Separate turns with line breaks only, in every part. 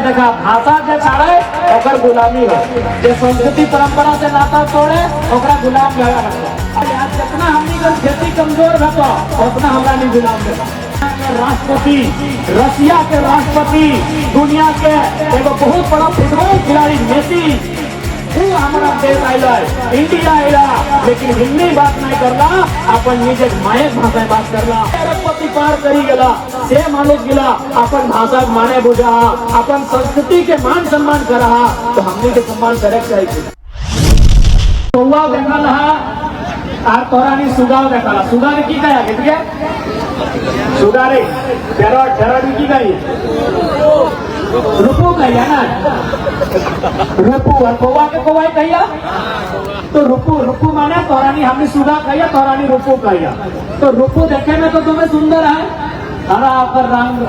देखा भाषा के छाड़े ओकर गुलामी हो, जे संस्कृति परंपरा से नाता तोड़े ओकरा गुलाम लगा रखो। आज जितना हमनी कर खेती कमजोर भतो उतना हमरा नहीं गुलाम देता। राष्ट्रपति, रशिया के राष्ट्रपति, दुनिया के एगो बहुत बड़ा फुटबॉल खिलाड़ी मेसी, वो हमारा देश आयला इंडिया आयला, लेकिन हिंदी बात नहीं करला, अपन निजे मायक भाषा बात करला। अरबपति पार करी गला, से मानुष गिला, अपन भाषा माने बुझा, अपन संस्कृति के मान सम्मान करा, तो हमने के सम्मान करे चाहिए। कौवा देखा रहा और तोरानी सुगाव देखा रहा। सुगा ने की कहा ठीक है, सुगा रे ढेरोट की कही रुपू कहिया ना, रुपू और कौवा के कौवा कहिया, तो रुपू माने तोरानी, हमने सुगा कहिया, तोरानी रुपू कहिया। तो रुपू देखे में तो तुम्हें सुंदर है, हरा ओकर रंग,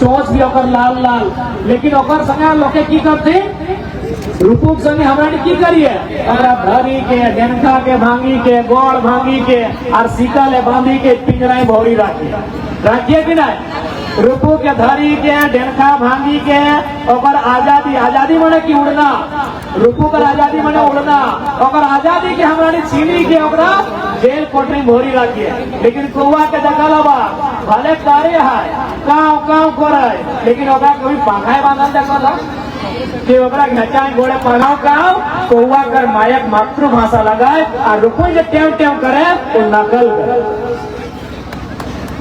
चोंच भी ओकर लाल लाल, लेकिन ओकर संगे लोके की करते, रुपू के संगे हमरा की करिए, हमरा धरी के डेनखा के भांगी के गोड़ भांगी के और सीका ले बांधी के पिंजरा भौरी राखिए कि नहीं। रुपू के धरी के डेनखा भांगी के ओकर आजादी माने की उड़ना, रुपू कर आजादी माने उड़ना, ओकर आजादी के हमरा छीनी के ओकरा जेल कोठरी भोरी रखिए। लेकिन कौवा के देखल बा भले कार्य है काव काव करे, लेकिन ओकरा कभी पाखाए बांधल देखल कि ओकरा घचाए घोड़े पढ़ाओ काव, कौवा कर मायक मातृभाषा लगाए और रुपू जे टेव टेव करे तो नकल करे।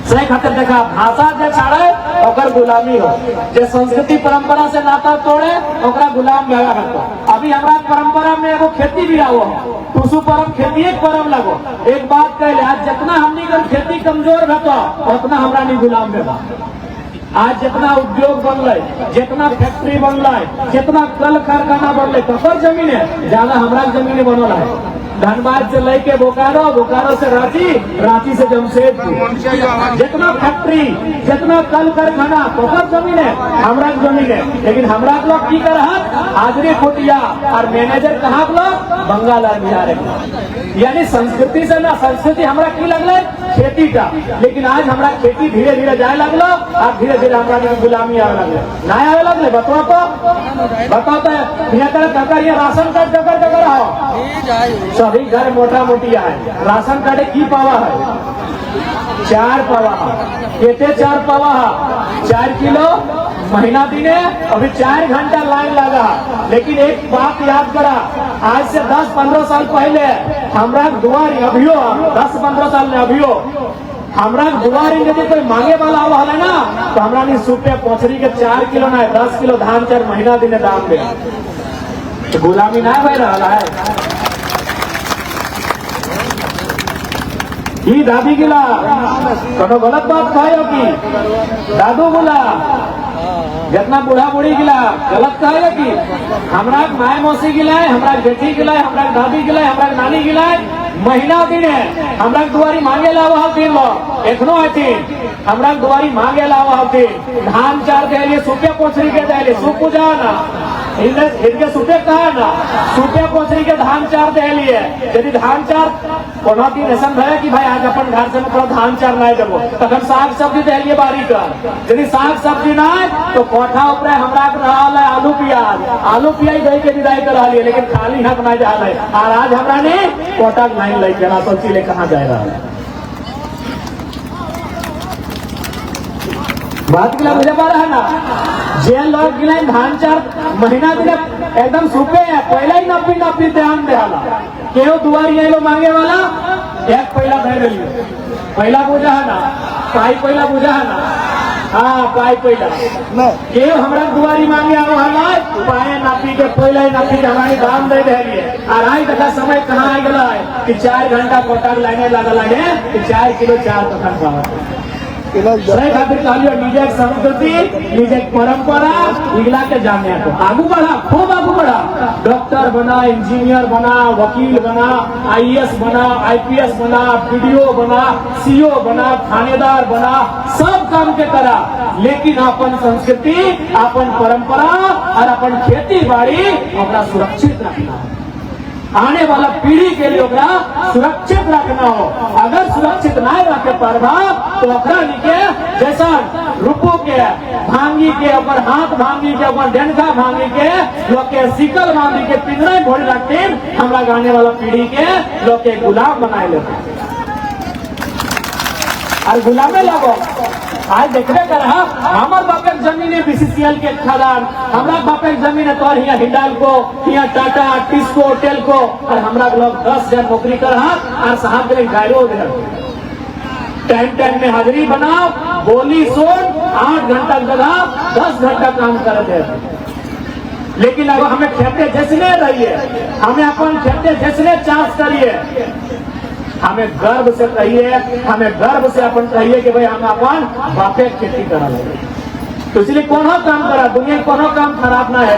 सही खातिर देखा भाषा के छाड़े ओकर गुलामी हो, जे संस्कृति परंपरा से नाता तोड़े ओकरा गुलाम लगा रखो। अभी हमरा परंपरा में एगो खेती भी आओ, टुसु परम खेती एक परम लगो। एक बात कहले, आज जितना हमनी कर खेती कमजोर भतो उतना हमरा नहीं गुलाम देबा। आज जितना उद्योग बनल, जितना फैक्ट्री बनल, जितना कल कारखाना बनल, ककर जमीन है ज्यादा हमरा जमीन बनल है। धनबाद से लेके बोकारो, बोकारो से रांची, रांची से जमशेदपुर, जितना फैक्ट्री, जितना कल कारखाना ककर जमीन है हमरा जमीन है। लेकिन हमरा लोग की कर हाजरी खुटिया और मैनेजर कहाँ लोग बंगाल और बिहार, यानी संस्कृति से ना, संस्कृति हमरा की लगल खेती का, लेकिन आज हमरा खेती धीरे धीरे जाए लगलो और धीरे धीरे हमरा गुलामी आवे लगले, ना आवे लगले। बताओ तो ये राशन कार्ड जगह जगह हो, सभी घर मोटा मोटिया है, राशन कार्ड की पावा है 4 पावा, केते 4 पावा है 4 किलो महीना दिने, अभी 4 घंटा लाइन लगा। लेकिन एक बात याद करा, आज से 10-15 साल पहले हमरा दुआरी, अभियो 10-15 साल में अभियो हमरा दुआरी यदि कोई मांगे वाला हुआ है ना, तो हमरा नहीं सुपे पोछरी के 4 किलो ना 10 किलो धान 4 महीना दिने दाम दे, तो गुलामी ना भाई रहा है। ये दादी गिला कनो गलत बात कहो कि दादू बोला, जितना बूढ़ा बूढ़ी गिला गलत कहे कि हमरा माय मौसी गिलाए, हमरा बेटी गिलाए, हमरा दादी गिलाए, हमरा नानी गिलाए, महीना दिन है हमरा दुआरी मांगे ला वहां दिन लो एखनो आती, हमरा दुआरी मांगे ला वहां दिन धान 4 दे सुपे पोछरी के दे सु पूजा ना इनके सुपे कहा ना, सुपे पोछरी के धान 4 दे लिए। यदि धान 4 कोनो दिन ऐसा भय कि भाई आज अपन घर से पूरा धान 4 नहीं देबो, तखन साग सब्जी दे लिए बारी कर। यदि साग सब्जी ना तो कोठा ऊपर हमरा रहल है आलू प्याज दे के विदाई करा लिए, लेकिन खाली हाथ नहीं जा रहे। और आज हमरा ने कोटा नहीं ले चला, सोची ले कहाँ जाए रहा है। बात गिला मुझे पा रहा है ना, जेल लोग गिला धान 4 महीना दिन एकदम सूखे है, पहला ही नपी ध्यान दे हाला केहो दुआरी आइलो मांगे वाला एक पहला धर लियो, पहला पूजा है ना, पाई पहला पूजा है ना, हाँ पाई पहला केहो हमरा दुआरी मांगे आओ हाला पाए नापी के पहला ही नापी के हमारी दाम दे रही है। और आई देखा समय कहाँ आ गया है कि 4 घंटा कोटा लाइने लगा है कि 4 किलो 4 कखन पावा खातिर कहलियो निजे संस्कृति, निजे परंपरा इगला के जाने को आगू बढ़ा, खूब आगू बढ़ा, डॉक्टर बना, इंजीनियर बना, वकील बना, IAS बना, IPS बना, PDO बना, CO बना, थानेदार बना, सब काम के करा, लेकिन अपन संस्कृति, अपन परंपरा और अपन खेती बाड़ी अपना सुरक्षित रखना। आने वाला पीढ़ी के लिए ओकरा सुरक्षित रखना हो। अगर सुरक्षित नहीं रखे पारबा तो ओकरा के जैसा रुपो के भांगी के ऊपर हाथ भांगी के ऊपर डंडा भांगी के लोग के सिकल भांगी के पिंजरे भोड़ रखते हमरा गाने वाला पीढ़ी के लोग के गुलाम बनाए लेते और गुलामे लगो। आज देखने कर हमार बापे जमीन है बीसीसीएल के खदान, हमरा बापे जमीन है तोर यहाँ हिंडाल्को, यहाँ टाटा, टिस्को, टेल्को और हमरा लोग 10,000 नौकरी कर और साहब के लिए गायरो दे टाइम में हाजिरी बनाओ, बोली सुन, 8 घंटा जगह 10 घंटा काम कर दे। लेकिन अब हमें खेते जैसने रहिए, हमें अपन खेते जैसने चाष करिए, हमें गर्व से कहिए, हमें गर्व से अपन कहिए कि भाई हम अपन बापे खेती करा लगे। तो इसलिए कोनो काम करा, दुनिया में कोनो काम खराब ना है।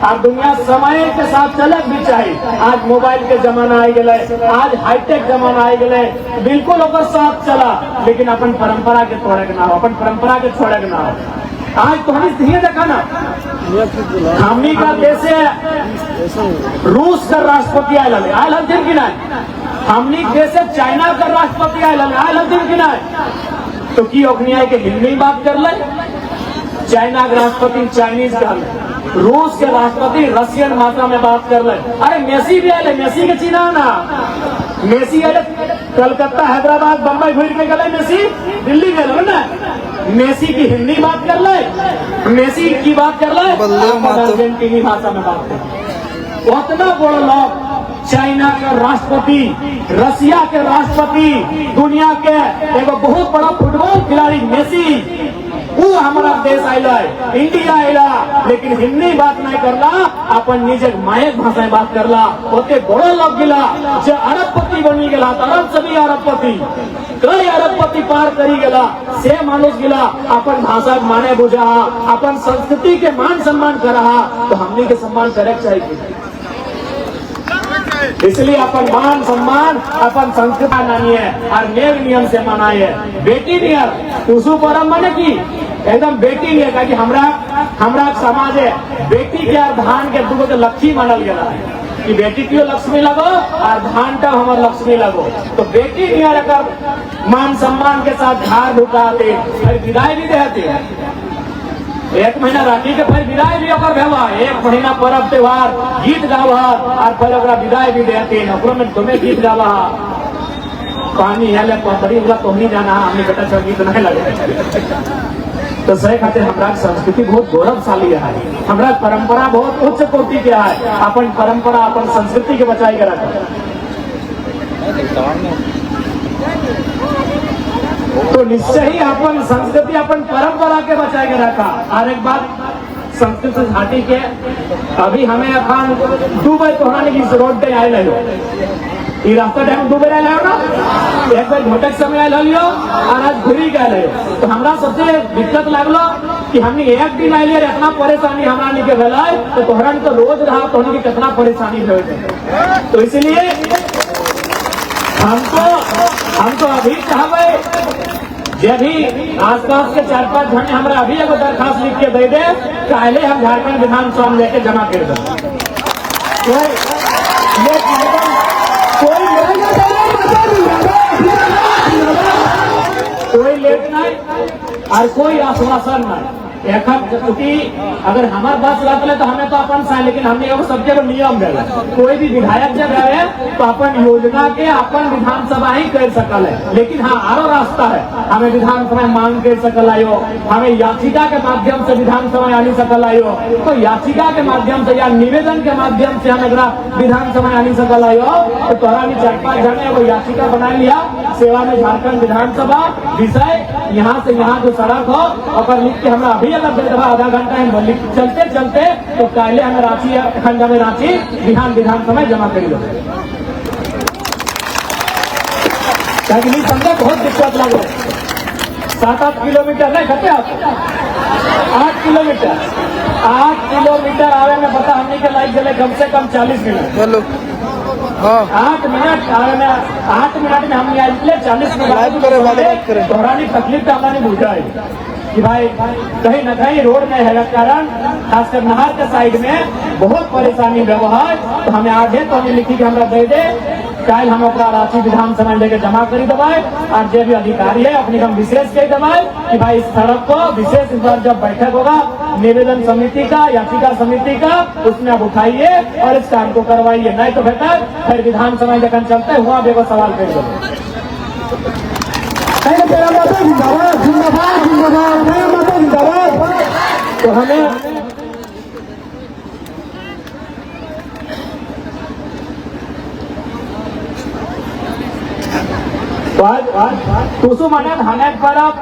और दुनिया समय के साथ चलक भी चाहिए। आज मोबाइल के जमाना आ गए, आज हाईटेक जमाना आ गए, बिल्कुल ओकर साथ चला, लेकिन अपन परंपरा के तोड़े के ना हो, अपन परंपरा के छोड़े के ना हो। आज तो हम धीरे देखा ना, हमनी का देश रूस का राष्ट्रपति आयल हथिन कि नहीं, हमनी देश चाइना का राष्ट्रपति आयल हथिन कि नहीं, तो की ओखनी के हिंदी बात कर ले, चाइना के राष्ट्रपति चाइनीज कर ले, रूस के राष्ट्रपति रशियन भाषा में बात कर ले। अरे मेसी भी आए, मेसी के चिन्हा ना, मेसी आए कलकत्ता, हैदराबाद, बम्बई घूर के गए, मेसी दिल्ली गए ना, मेसी की हिंदी बात कर ले, मेसी की बात कर ले, अर्जेंटीनी भाषा में बात कर। उतना बड़ा लोग चाइना के राष्ट्रपति, रसिया के राष्ट्रपति, दुनिया के एगो बहुत बड़ा फुटबॉल खिलाड़ी मेसी, वो हमारा देश आयला, इंडिया आयला, लेकिन हिंदी बात नहीं करला, अपन निजे मायक भाषा में बात करला। ओते बड़ो लोग गिला जो अरबपति बनी गला, अरब सभी अरबपति, कई अरबपति पार करी गला, से मानुष गिला, अपन भाषा माने बुझा, अपन संस्कृति के मान सम्मान करा, तो हमने के सम्मान करे चाहिए। इसलिए अपन मान सम्मान अपन संस्कृति मानिए और नेम नियम से मनाइए। बेटी नियर तुसु परम माने की एकदम बेटी नियर का कि हमरा समाज है बेटी के और धान के दुगो के लक्ष्मी मानल गया है कि बेटी क्यों लक्ष्मी लगो और धान का हमार लक्ष्मी लगो। तो बेटी नियर अगर मान सम्मान के साथ घर ढुकाते फिर विदाई भी देते, 1 महीना राखी के फिर विदाई भी ओकर भेवा, 1 महीना पर्व त्योहार गीत गावा और फिर ओकरा विदाई भी देते, ओकरो में तुम्हें गीत गावा, पानी हेले पथरी वाला तो नहीं जाना, हमने बेटा सब गीत नहीं लगे। तो सही खातिर हमारा संस्कृति बहुत गौरवशाली है, हमारा परंपरा बहुत उच्च कोटि के है। अपन परंपरा अपन संस्कृति के बचाई के रखा, तो निश्चय ही अपन संस्कृति अपन परंपरा के बचा के रखा। और एक बात संस्कृति घाटी के अभी हमें अपन दुबई तोहराने की रोड पे आए लो, ये रास्ता टाइम दुबई आए ना, एक बार घटक समय आए लियो और आज घुरी गए। तो हमरा सबसे दिक्कत लागलो कि हमने एक दिन आए इतना परेशानी हमरा नहीं के भेला, तो तोहरा तो रोज रहा तो की कितना परेशानी भेल। तो इसलिए हमको अभी चाहबे जब भी आसपास के 4-5 जने हमरा अभी एगो दरखास्त लिख के दे दे, पहले हम झारखंड विधानसभा में लेके जमा कर दें। कोई लेट नहीं और कोई आश्वासन नहीं। क्योंकि अगर हमारे बात चलाते तो हमें तो अपन सा, लेकिन हमने वो सबके नियम है, कोई भी विधायक जब है तो अपन योजना के अपन विधानसभा ही कर सकल है। लेकिन हाँ आरो रास्ता है, हमें विधानसभा मांग कर सकल आयो, हमें याचिका के माध्यम से विधानसभा आनी सकल आयो, तो याचिका के माध्यम से या निवेदन के माध्यम से हम अगर विधानसभा आनी सकल आयो, तो तोहरा भी 4-5 जने वो याचिका बना लिया, सेवा में झारखंड विधानसभा विषय यहाँ से यहाँ जो सड़क हो और लिख के हमरा अभी अगर दे दबा आधा घंटा हम चलते चलते तो पहले हमें रांची खंडा में रांची विधानसभा जमा कर लो। नहीं समझे बहुत दिक्कत लगो, 7-8 किलोमीटर नहीं खते आप, 8 किलोमीटर आवे में पता हमने के लाइक चले कम से कम 40 मिनट। हेलो 8 मिनट आवे में 8 मिनट में हमने आए 40 मिनट दोहरानी तकलीफ तो हमारी बुझा है। कि भाई कहीं न कहीं रोड नहीं है कारण खासकर नहर के साइड में बहुत परेशानी व्यवहार तो हमें आगे तो हमें लिखी के हमरा दे दे कल हम अपना रांची विधानसभा लेके जमा करी दबाए और जो भी अधिकारी है अपनी हम विशेष कही दबाए कि भाई इस सड़क को विशेष इस बार जब बैठक होगा निवेदन समिति का याचिका समिति का उसमें आप उठाइए और इस काम को करवाइए नहीं तो बेहतर फिर विधानसभा जखन चलते है वहाँ भी एगो सवाल कर दो तो हमें टूसू माने धान परब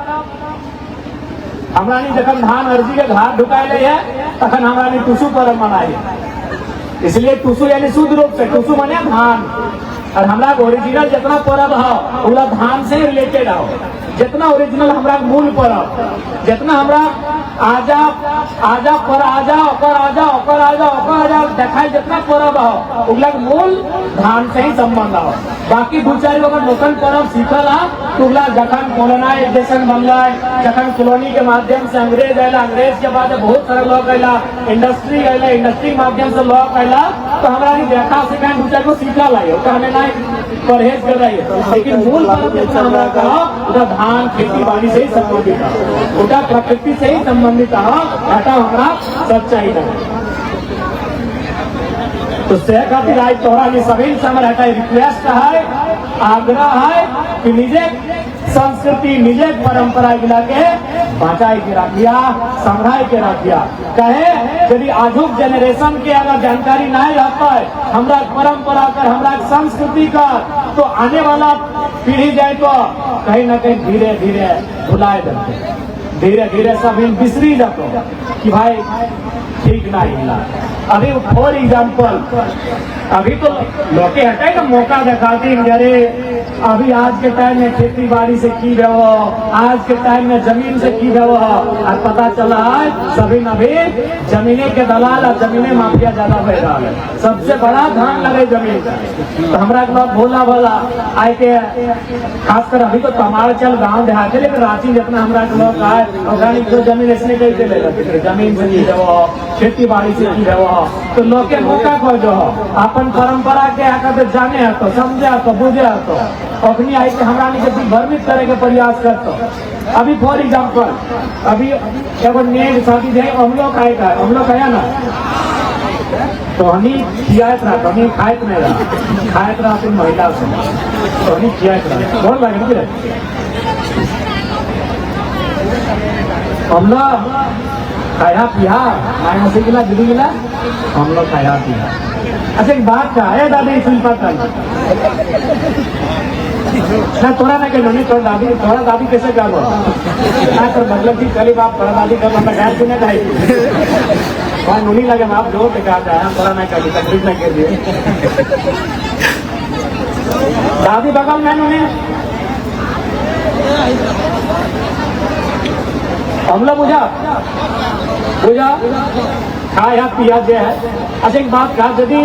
हमारी जखन धान अर्जी के घाट ढुकाए है तखन हमारी टूसू पर्व मनाई इसलिए टूसू यानी शुद्ध रूप से टूसू माने धान और हमरा ओरिजिनल जितना पर्व है वो धान से रिलेटेड है जितना ओरिजिनल हमरा मूल पर्व जितना हमरा आजा आजा पर आजा ओकर आजा ओकर आजा ओकर आजा देखाई जितना पर्व है उगला मूल धान से ही संबंध है बाकी दो चार अगर लोकल पर्व सीखल है तो उगला जखन कॉलोनाइजेशन बनला जखन कॉलोनी के माध्यम से अंग्रेज आयला अंग्रेज के बाद बहुत सारे लोग आयला इंडस्ट्री आयला इंडस्ट्री के माध्यम से लोग आयला तो हमरा देखा सिखा दो चार को सीखा लाइए तो हमें ना परहेज कर रही है लेकिन मूल पर्व जितना हमारा कहा धान खेती बाड़ी से ही संबंधित है उनका प्रकृति से ही संबंधित है घटा हमारा सच्चाई नहीं तो से खातिर आज तोहरा ने सभी से हमारा हटा रिक्वेस्ट है आग्रह है कि निजे संस्कृति निजे परंपरा गिला के बचाए के रखिया संभाल के रखिया कहे यदि आधुनिक जनरेशन के अगर जानकारी नहीं रहता है हमारा परंपरा कर हमारा संस्कृति का तो आने वाला पीढ़ी जाए तो कहीं न कहीं धीरे धीरे भुलाए जाते धीरे धीरे सब बिसरी जाते कि भाई ठीक नहीं मिला अभी फॉर एग्जाम्पल अभी तो लोग हटाए ना मौका दिखाती अरे अभी आज के टाइम में खेती बाड़ी से की व्यवहार आज के टाइम में जमीन से की व्यवहार और पता चला है सभी नभी जमीने के दलाल और जमीने माफिया ज्यादा बढ़ रहा है सबसे बड़ा धान लगे जमीन का तो हमारा लोग भोला भोला आए के खासकर अभी तो तमाड़चल गांव देहात है लेकिन रांची जितना हमारा लोग आए और जो जमीन इसने कहीं चले जाते जमीन से की व्यवहार खेती बाड़ी से की व्यवहार तो लोग के मौका को जो अपन परंपरा के आकर जाने तो समझे तो बुझे तो अपनी आई के हमारा नहीं भ्रमित करे के प्रयास करते अभी फॉर एग्जाम्पल अभी एगो नेट शादी है हम लोग आएगा हम लोग आया ना तो हमें खियात रहा तो हमें खायत नहीं रहा खायत रहा फिर महिला से तो हमें खियात रहा बहुत लगे हम लोग खाया पिया माय मसी गिला दीदी गिला हम लोग खाया पिया अच्छा एक बात का है दादी सुन पाता ना तोरा ना कहना नहीं तोरा दादी कैसे क्या बोल ना कर मतलब कि करीब आप तोरा दादी कर मतलब गैर सुने था वहाँ नूनी लगे आप जो कहा था तोरा ना कर तकलीफ ना कर दिए दादी बगल में नूनी हम लोग बुझा खाया पिया जे है अच्छा एक बात कहा यदि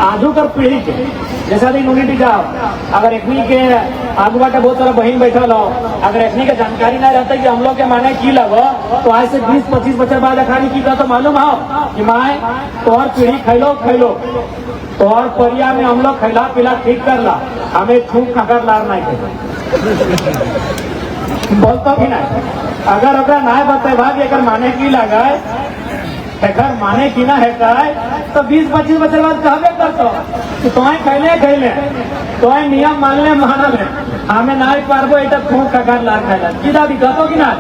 आजू कर पीढ़ी के जैसा दिन यूनिटी जाओ अगर एकनी के आगू बाटे बहुत सारा बहन बैठल हो अगर एकनी के जानकारी नहीं रहता कि हम लोग के माने की लगो तो आज से 20-25 बच्चे बाद अखानी की तो मालूम हो कि माए तोहर पीढ़ी खैलो तोहर परिया में हम लोग खैला पिला ठीक कर ला हमें थूक खकर लार नहीं बोलता भी नहीं अगर ना बताए भाग अगर माने की लगा अगर माने की ना है तो 20-25 बच्चे बाद कहबे करतो कि तुम्हें खैले तो नियम मानले मानले हमें ना पारबो एटा खूब खकार लार खाइला की दादी कहतो कि ना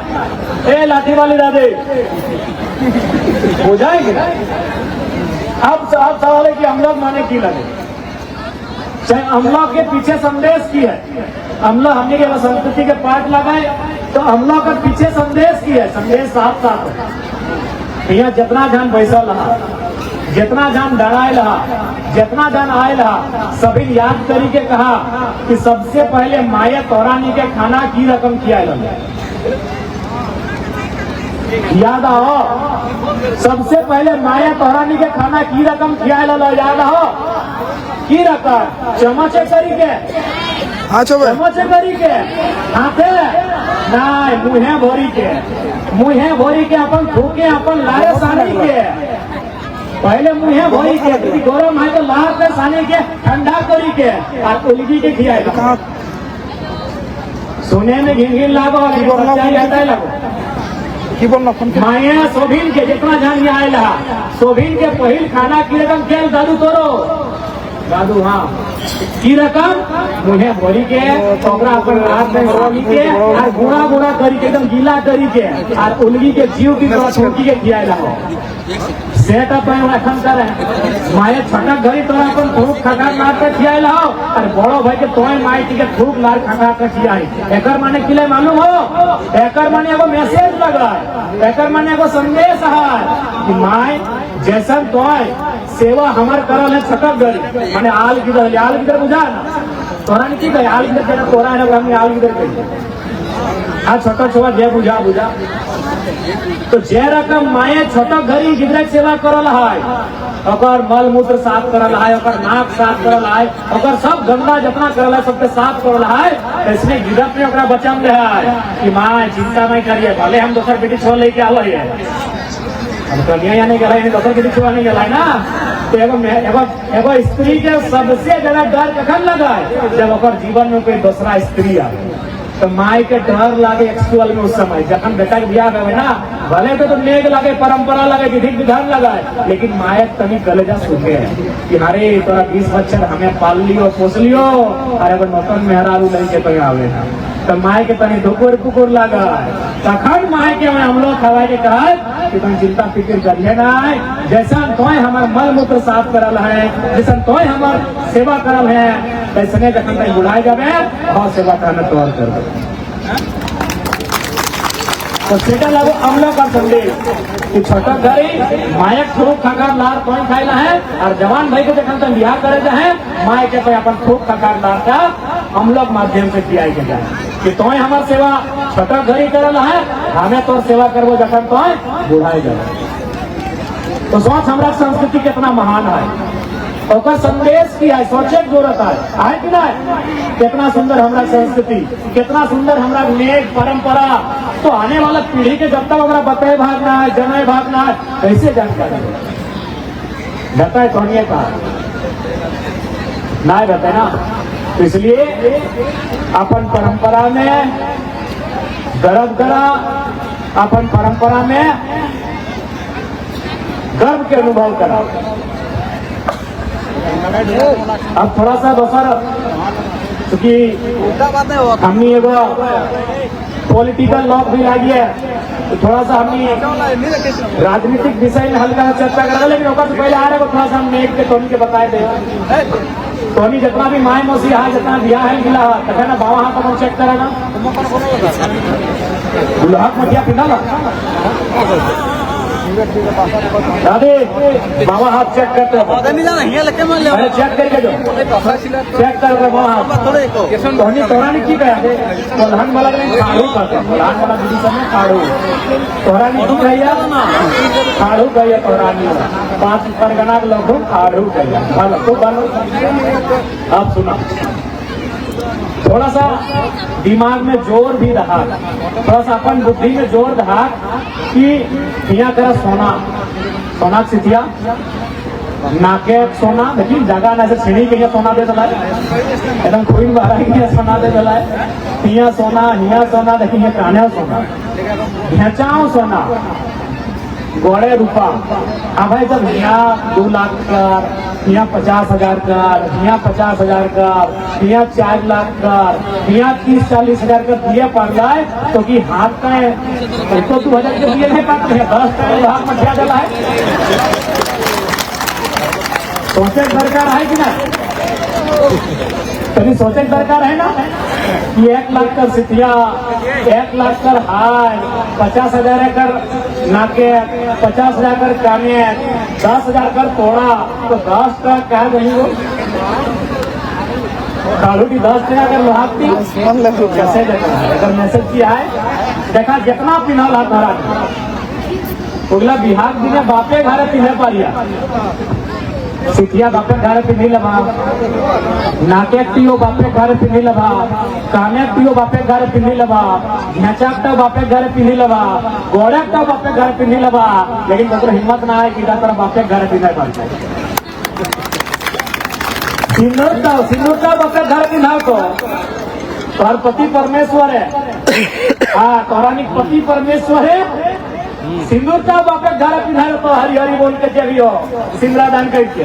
ए लाठी वाली दादी हो जाएगी ना अब सवाल है कि हम लोग माने की लगे चाहे हम लोग के पीछे संदेश की है हम लोग हमने के संस्कृति के पाठ लगाए तो हम लोग के पीछे संदेश की है संदेश साफ यहाँ जितना जन बैसल रहा जितना जन डराए रहा जितना जन आए रहा सभी याद करी के कहा कि सबसे पहले माये तोरानी के खाना की रकम किया याद आओ सबसे पहले माया तोरानी के खाना की रकम खिया याद आओ की रकम चमचे करी के चमचे करी के हाथे ना मुहे भरी के मुहे भोरी के अपन थूके अपन लारे सानी के पहले मुहे भोरी के क्योंकि गरम है तो लार पे सानी के ठंडा करी के और उलगी के खियाए सुने में घिन घिन लागो लगो
की बोलना फोन के
माया सोभिन के जितना जान आयला सोभिन के पहिल खाना की रकम केल दादू तोरो दादू हाँ की रकम मुझे भोरी के ओकरा अपन रात में रोगी के और गुड़ा गुड़ा करी के एकदम गीला करी के और उलगी के जीव की तरह छोटी के खियाला हो सेट अप है रखन करे माये छटक घरी तोरा अपन खूब खकार मार के खियाला हो और बड़ो भाई के तोय माई के खूब लार खकार के खियाई एकर माने किले मालूम हो एकर माने एगो मैसेज लगा एकर माने एगो संदेश है कि माई जैसन तोय सेवा हमार करल है छटक घरी माने आल किधर बुझा ना तोरा ने की कहे आल किधर तोरा है हमने आल किधर कही आ छोटा छोटा जय बुझा तो जे रकम माये छोटा घरी गिदरक सेवा करल है ओकर मल मूत्र साफ करल है ओकर नाक साफ करल है ओकर सब गंदा जितना करल है सबके साफ करल है इसमें गिदरक में ओकरा बचन रहे कि माँ चिंता नहीं करिए भले हम दोसर बेटी छोड़ लेके आवे है हम कन्या या नहीं गए दोसर बेटी छोड़ नहीं गए ना तो एगो स्त्री के सबसे ज्यादा डर कखन लगा है जब ओकर जीवन में कोई दूसरा स्त्री आए तो माई के डर लागे एक्चुअल में उस समय जखन बेटा के ब्याह करे ना भले तो नेग लगे परंपरा लगे विधि विधान लगा लेकिन माए तनी कलेजा सूखे कि अरे तोरा 20 बच्चर हमें पाल लियो पोस लियो अरे अगर नौतन मेहरारू लेके तो आवे ना तो माए के तनी धुकुर पुकुर लगा तखन माए के हम लोग खवाए के कहा कि तुम चिंता फिक्र करिए ना जैसा तोय हमार मल मूत्र साफ करल है जैसा तोय हमार सेवा करल है वैसने जखन तक बुढ़ाए जावे और सेवा करना तोड़ कर दो तो सेटा लागू अमला का संदेश कि छोटा घरी मायक खूब खकार लार कौन खाइला है और जवान भाई को जखन तक बिहार करे है माय के पे अपन खूब खकार लार का हम लोग माध्यम से पियाई के जाए कि तोय हमार सेवा छोटा घरी करल है हमें तो सेवा करबो जखन तोय बुढ़ाए जाए तो सोच हमारा संस्कृति कितना महान है ओकर संदेश की है सोचे की जरूरत है कि नहीं कितना सुंदर हमारा संस्कृति कितना सुंदर हमारा नेक परंपरा तो आने वाला पीढ़ी के जब तक हमारा बताए भागना है जनाए भागना है कैसे जानकारी बताए कौनिए का ना बताए ना तो इसलिए अपन परंपरा में गर्व करा अपन परंपरा में गर्व के अनुभव करा अब थोड़ा सा दोसर क्योंकि हमने एगो पॉलिटिकल लॉक भी लागी है तो थोड़ा सा हमने राजनीतिक विषय में हल्का चर्चा कर लेकिन ओकर पहले आ रहे थोड़ा सा हम नेक के टोनी के बताए दे टोनी जितना भी माय मौसी है जितना बिया है मिला है ना बाबा हाथ अपन चेक करे ना गुलाब मटिया पिना ना दादी बाबा हाथ चेक करते हो अरे चेक करके जो चेक कर रहे बाबा हाथ तोहनी तोरा ने की कहा प्रधान वाला खाड़ू करते प्रधान वाला दीदी सब में खाड़ू तोरा ने की कहिया खाड़ू कहिया तोरा ने 5 परगना के लोग खाड़ू कहिया भलो खूब भलो अब सुना थोड़ा सा दिमाग में जोर भी रहा थोड़ा सा अपन बुद्धि में जोर रहा कि यहाँ करा सोना सिथिया नाके सोना देखिए जगह ना से छेड़ी के सोना दे दला एकदम कोई बाहर के सोना दे दला हिया सोना देखिए काने सोना घेचाओ सोना गोड़े रूपा अब भाई जब यहाँ 2 लाख का यहाँ 50,000 का यहाँ 50,000 का यहाँ 4 लाख का यहाँ 30-40 हजार का दिए पड़ जाए तो कि हाथ का तो 2,000 के दिए नहीं पाते हैं 10 का हाथ में क्या डला है सोचे दरकार है कि ना कभी सोचे दरकार है ना कि 1 लाख कर सिथिया 1 लाख कर हार 50,000 कर नाके 50,000 कर काने 10,000 कर तोड़ा तो 10 का क्या नहीं वो कालू की 10 टका अगर लोहाती कैसे देखा अगर मैसेज किया है देखा जितना पिन्हल हाथ धरा अगला बिहार दिन बापे घर पिन्हे पारिया सिथिया बापे घर पिन्ही लबा, नाके टियो बापे घर पिन्ही लबा, काने टियो बापे घर पिन्ही लबा, झचकटा बापे घर पिन्ही लबा, गोड़कटा बापे घर पिन्ही लबा, लेकिन मतलब हिम्मत ना है कि तरह बापे घर पिन्हे पड़ता है। सिंदूरटा बापे घर पिन्हा को तोहर पति परमेश्वर है, हाँ तोहरानी पति परमेश्वर है। सिंदूरटा बापे घर पिन्हा तो हरी हरी बोल के जब हो सिंदूरदान करके,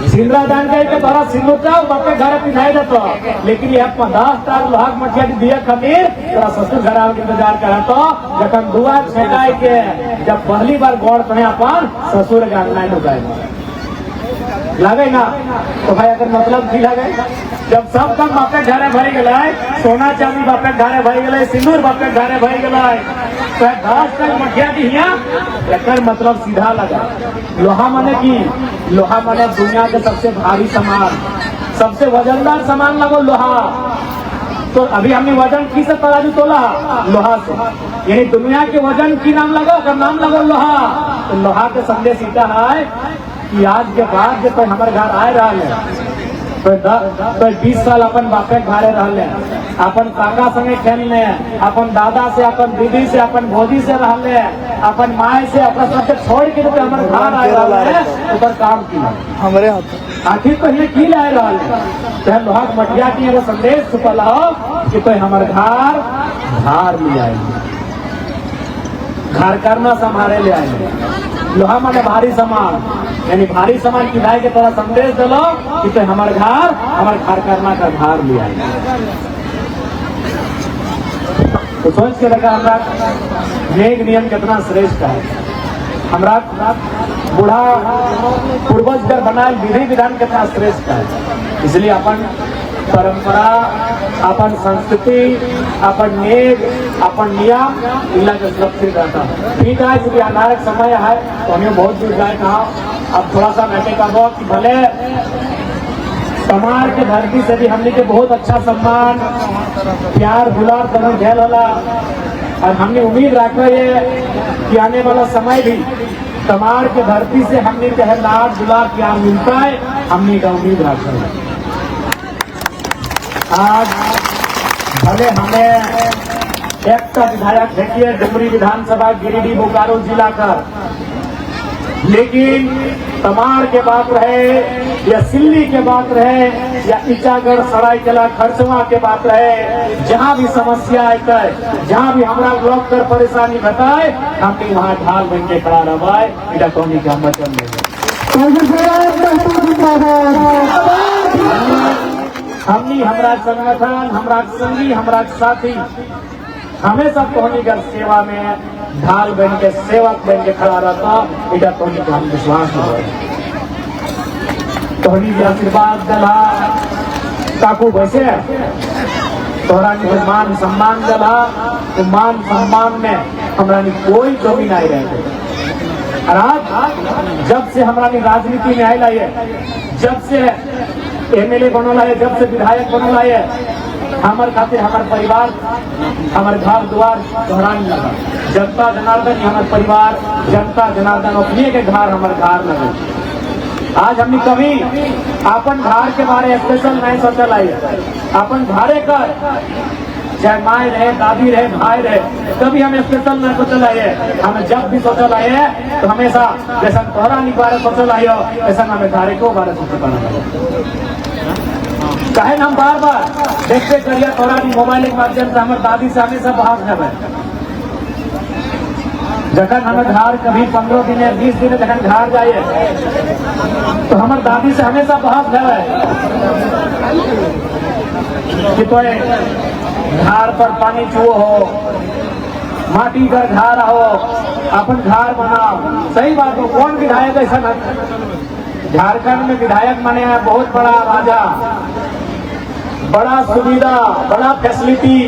सिंदूरदान करके तोरा सिंदूरटा बापे घर पिन्हाई देतो, लेकिन यह 50 लोहा मठिया के दिया खातिर तोरा ससुर घर आवे के इंतजार करे तो जखन दुआ छेकाई के जब पहली बार गौर तने अपन ससुर के अंगना ढुकाए लगे ना तो भाई अगर मतलब की लगे जब सब काम बापे घरे भरी गए, सोना चांदी बापे घरे भरी गए, सिंदूर बापे घरे भरी गए, तो 10 तक मठिया की एक मतलब सीधा लगा। लोहा माने की लोहा माने दुनिया के सबसे भारी सामान, सबसे वजनदार सामान लगो लोहा। तो अभी हमने वजन की से तराजू तोला लोहा से, यानी दुनिया के वजन की नाम लगो का नाम लगो लोहा। तो लोहा के संदेश इतना है कि आज के बाद जो हमारे घर आए रहा है तो 20 साल अपन बापे घरे रहले, अपन काका संगे खेलने, अपन दादा से, अपन दीदी से, अपन भौजी से रहले, अपन माए से, अपना सबसे छोड़ के जब हमारे घर आए रहे उधर काम किया
हमारे हाथ
आखिर तो ये की लाए रहा है। लोहा मटिया की एगो संदेश छुपल हो कि तो हमारे घर धार ले आएंगे, घर करना संभाले ले आएंगे। लोहा माने भारी सामान, यानी भारी सामान की दाई के तरह संदेश दिलो कि तो हमारे घर करना का धार ले आएंगे। तो सोच के लगा हमरा नेक नियम कितना श्रेष्ठ है, हमरा बूढ़ा पूर्वज कर बनाए विधि विधान कितना श्रेष्ठ है। इसलिए अपन परंपरा, अपन संस्कृति, अपन नेक, अपन नियम इला के सुरक्षित रहता है। ठीक है, चूंकि अनारक समय है तो हमें बहुत दूर जाए कहा। अब थोड़ा सा बैठे का वो कि भले कमार के धरती से भी हमने के बहुत अच्छा सम्मान प्यार दुलार दोनों झेल होला, और हमने उम्मीद रखा है कि आने वाला समय भी कमार के धरती से हमने के लाड दुलार प्यार मिलता है, हमने का उम्मीद रखा है। आज भले हमें एक विधायक देखिए डुमरी विधानसभा गिरिडीह बोकारो जिला का, लेकिन तमाड़ के बात रहे या सिल्ली के बात रहे या ईचागढ़ सरायकला खरसवा के बात रहे, जहाँ भी समस्या आए, जहाँ भी हमारा ब्लॉक कर परेशानी बताए, हमने वहाँ ढाल बन के खड़ा रहा है। इधर कौन का वचन हमनी हमारा संगठन, हमारा संगी, हमारा साथी हमेशा तोहनी कर सेवा में ढाल बन के सेवक बन के खड़ा रहता। इधर तोहनी को हम विश्वास हो, तोहनी के आशीर्वाद दला काकू वैसे तोहरा के मान सम्मान दला, तो मान सम्मान में हमारा कोई कमी नहीं रहे। और आज जब से हमारा राजनीति में आयला है, जब से एमएलए बनोला है, जब से विधायक बनोला है, हमारे खातिर हमारे परिवार, हमारे घर द्वार दोहराने लगा। जनता जनार्दन हमारे परिवार, जनता जनार्दन अपने के घर हमारे घर लगे। आज हमने कभी अपन घर के बारे में स्पेशल नहीं सोचल आई, अपन घरे का चाहे माए रहे, दादी रहे, भाई रहे, कभी हमें स्पेशल नहीं सोचल आए। हमें जब भी सोचल आए तो हमेशा जैसा तोहरा बारे सोचल आयो, ऐसा हमें घरे को बारे सोचल कहे हम बार बार देखते करिए तोरा मोबाइल के माध्यम से हमारे दादी से हमेशा बहस है। जखन हमें घर कभी 15 दिन या 20 दिन जखन घर जाइए तो हमारे दादी से हमेशा बहस है कि तो घर पर पानी चुओ हो, माटी का घर हो, अपन घर बनाओ। सही बात हो, कौन विधायक ऐसा न, झारखंड में विधायक माने बहुत बड़ा राजा, बड़ा सुविधा, बड़ा फैसिलिटी।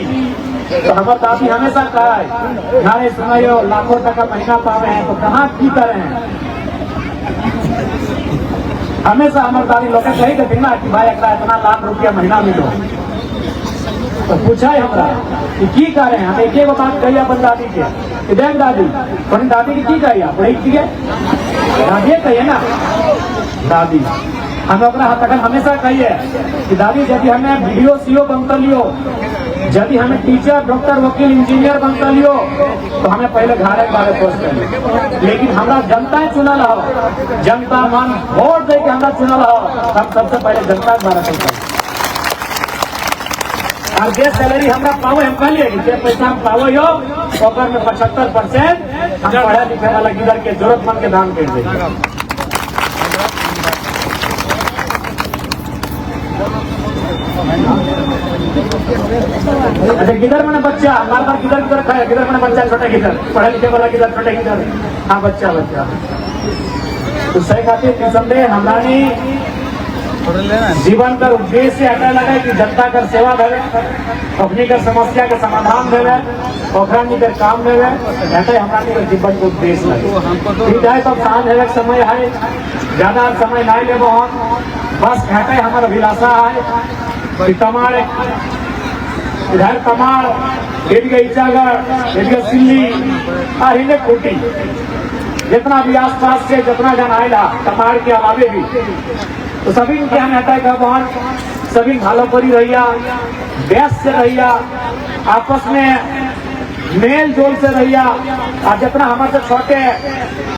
तो हमारे दादी हमेशा कहा है नारे सुनाइयो लाखों टका महीना पावे हैं तो कहाँ की करें। हमेशा हमारे दादी लोग कही थे ना कि भाई इतना लाख रुपया महीना मिलो, तो पूछा है हमरा कि करें। हम एक बात कही अपन दादी के कि देख दादी थोड़ी दादी की कही आप बड़ी की है दादी कहिए ना दादी हमें अपना हाथ हमेशा कहिए कि दादी यदि हमें वीडियो सीओ बनता लियो यदि हमें टीचर डॉक्टर वकील इंजीनियर बनता लियो तो हमें पहले घर के बारे सोच करिए लेकिन हमारा जनता चुनल हो जनता मन वोट दे के हमारा चुनल हो हम सबसे पहले जनता के बारे सोचते और जे सैलरी हमारा पाओ हम कहलिए जे पैसा हम पाओ यो ओकर में 75% हम पढ़े लिखे वाला गिदर के जरूरतमंद के दान कर देंगे अच्छा गिदर मैंने बच्चा हमारे पास गिदर खाया गिदर मैंने बच्चा छोटा गिदर पढ़े लिखे वाला गिदर छोटे गिदर हाँ बच्चा तो सही खातिर निसंदेह हमारी जीवन का उद्देश्य ऐसा लगा कि जनता कर सेवा देवे अपनी कर समस्या के समाधान देवे ओखरानी कर काम देवे ऐसा हमारे का जीवन का उद्देश्य लगे ठीक है तो शाम है समय है ज्यादा समय नहीं ले बस ऐसा हमारा अभिलाषा है तमाड़ इधर तमाड़ एडिया इचागढ़ एडिया सिल्ली हिंदे कोटी जितना भी आसपास से जितना जन आएगा तमाड़ के अलावे भी तो सभी के यहाँ हटा है बहुत सभी भालो परी रहिया व्यस्त से रहिया आपस में मेल जोल से रहिया और जितना हमारे छोटे